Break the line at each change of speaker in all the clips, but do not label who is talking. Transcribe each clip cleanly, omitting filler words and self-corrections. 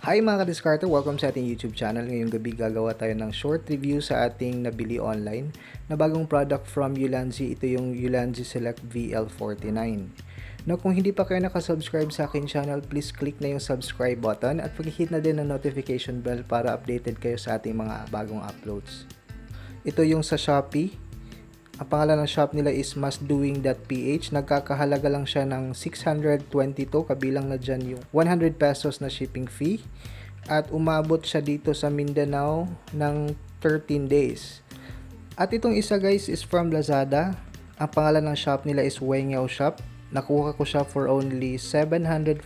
Hi mga ka-discarter! Welcome sa ating YouTube channel. Ngayong gabi gagawa tayo ng short review sa ating nabili online na bagong product from Ulanzi. Ito yung Ulanzi Vl49. Now, kung hindi pa kayo nakasubscribe sa aking channel, please click na yung subscribe button at pag-hit na din ang notification bell para updated kayo sa ating mga bagong uploads. Ito yung sa Shopee. Ang pangalan ng shop nila is mustdoing.ph. Nagkakahalaga lang siya ng 622, kabilang na dyan yung 100 pesos na shipping fee. At umabot siya dito sa Mindanao ng 13 days. At itong isa guys is from Lazada. Ang pangalan ng shop nila is BY-M1DM Shop. Nakuha ko siya for only 748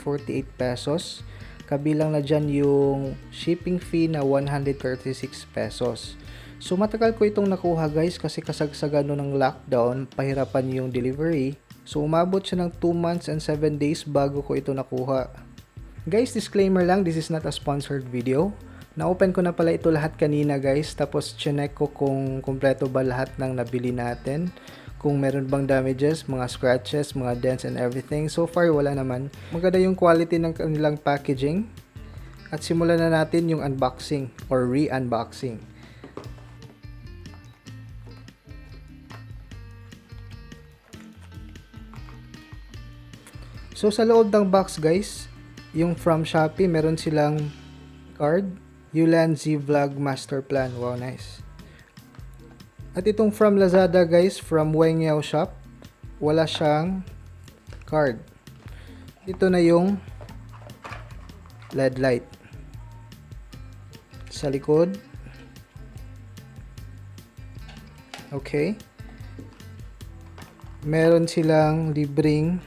pesos. Kabilang na dyan yung shipping fee na 136 pesos. So matagal ko itong nakuha guys kasi kasagsagan ng lockdown, pahirapan yung delivery. So umabot siya ng 2 months and 7 days bago ko ito nakuha. Guys, disclaimer lang, this is not a sponsored video. Na-open ko na pala ito lahat kanina guys, tapos chinek ko kung kumpleto ba lahat ng nabili natin. Kung meron bang damages, mga scratches, mga dents and everything. So far wala naman. Maganda yung quality ng kanilang packaging. At simulan na natin yung unboxing or re-unboxing. So sa loob ng box guys, yung from Shopee, meron silang card, Ulanzi Vlog Master Plan. Wow, nice. At itong from Lazada guys, from BY-M1DM Shop, wala siyang card. Ito na yung LED light. Sa likod. Okay. Meron silang libreng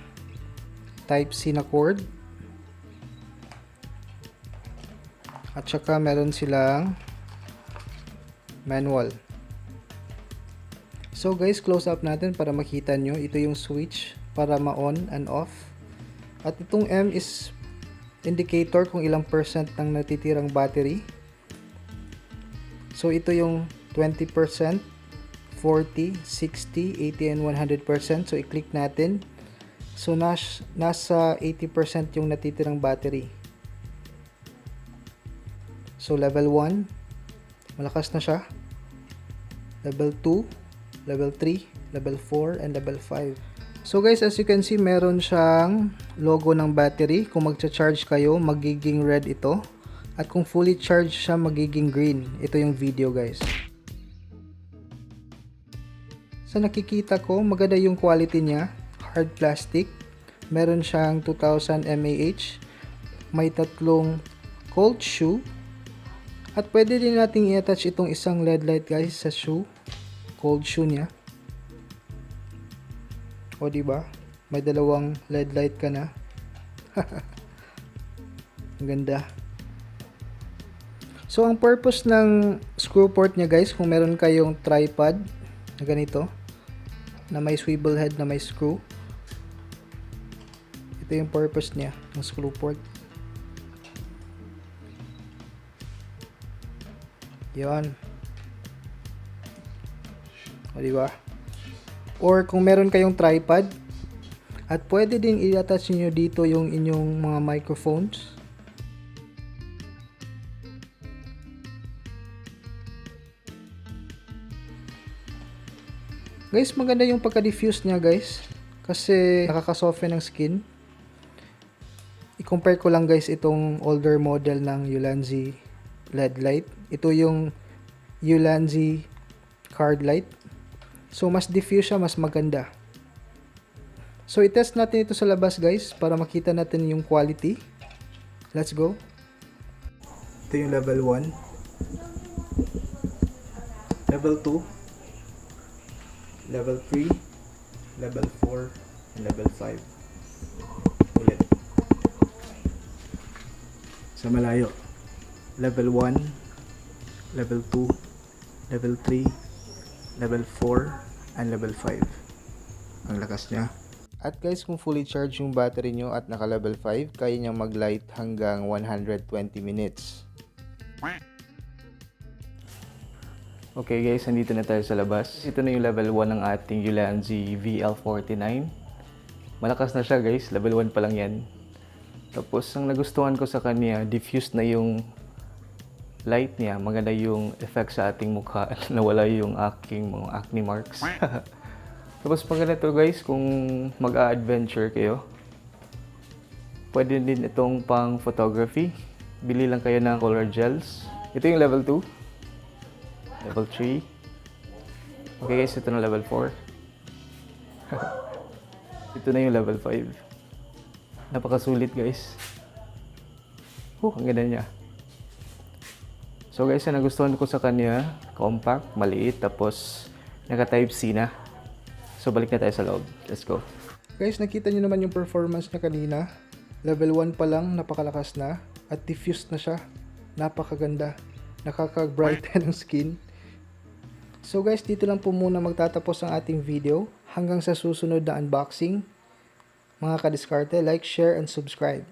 Type-C na cord. At saka meron silang manual. So guys, close up natin para makita nyo. Ito yung switch para ma-on and off. At itong M is indicator kung ilang percent ng natitirang battery. So ito yung 20%, 40, 60, 80, and 100%. So i-click natin. So, nasa 80% yung natitirang battery. So, level 1, malakas na siya. Level 2, level 3, level 4, and level 5. So, guys, as you can see, meron siyang logo ng battery. Kung magcha-charge kayo, magiging red ito. At kung fully charged siya, magiging green. Ito yung video, guys. Sa nakikita ko, maganda yung quality niya. Hard plastic, meron siyang 2000 mAh, may tatlong cold shoe, at pwede din nating i-attach itong isang LED light guys sa shoe, cold shoe niya. O diba, may dalawang LED light ka na. Ang ganda. So ang purpose ng screw port niya guys, kung meron kayong tripod na ganito, na may swivel head na may screw, ito yung purpose niya ng screw port. Yan. O diba? Or kung meron kayong tripod, at pwede din i-attach niyo dito yung inyong mga microphones. Guys, maganda yung pagka-diffuse niya guys, kasi nakaka-soften ng skin. I-compare ko lang guys itong older model ng Ulanzi LED light. Ito yung Ulanzi card light. So mas diffuse siya, mas maganda. So i-test natin ito sa labas guys para makita natin yung quality. Let's go. Ito yung level 1, level 2, level 3, level 4, and level 5. Ulit. Sa malayo. Level 1, level 2, level 3, level 4, and level 5. Ang lakas niya. At guys, kung fully charged yung battery nyo at naka level 5, kaya niyang mag-light hanggang 120 minutes. Okay guys, nandito na tayo sa labas. Ito na yung level 1 ng ating Ulanzi Vl49. Malakas na siya guys, level 1 pa lang yan. Tapos ang nagustuhan ko sa kanya, diffused na yung light niya, maganda yung effect sa ating mukha, nawala yung aking mga acne marks. Tapos maganda to guys, kung mag-a-adventure kayo, pwede din itong pang photography. Bili lang kayo ng color gels. Ito yung level 2, level 3. Okay guys, ito na level 4. Ito na yung level 5. Napakasulit guys. Ang ganda niya. So guys, ang nagustuhan ko sa kanya, compact, maliit, tapos naka Type C na. So balik na tayo sa loob. Let's go. Guys, nakita nyo naman yung performance niya kanina. Level 1 pa lang, napakalakas na. At diffused na siya. Napakaganda. Nakaka-brighten ang skin. So guys, dito lang po muna magtatapos ang ating video. Hanggang sa susunod na unboxing. Mga kadiskarte, like, share, and subscribe.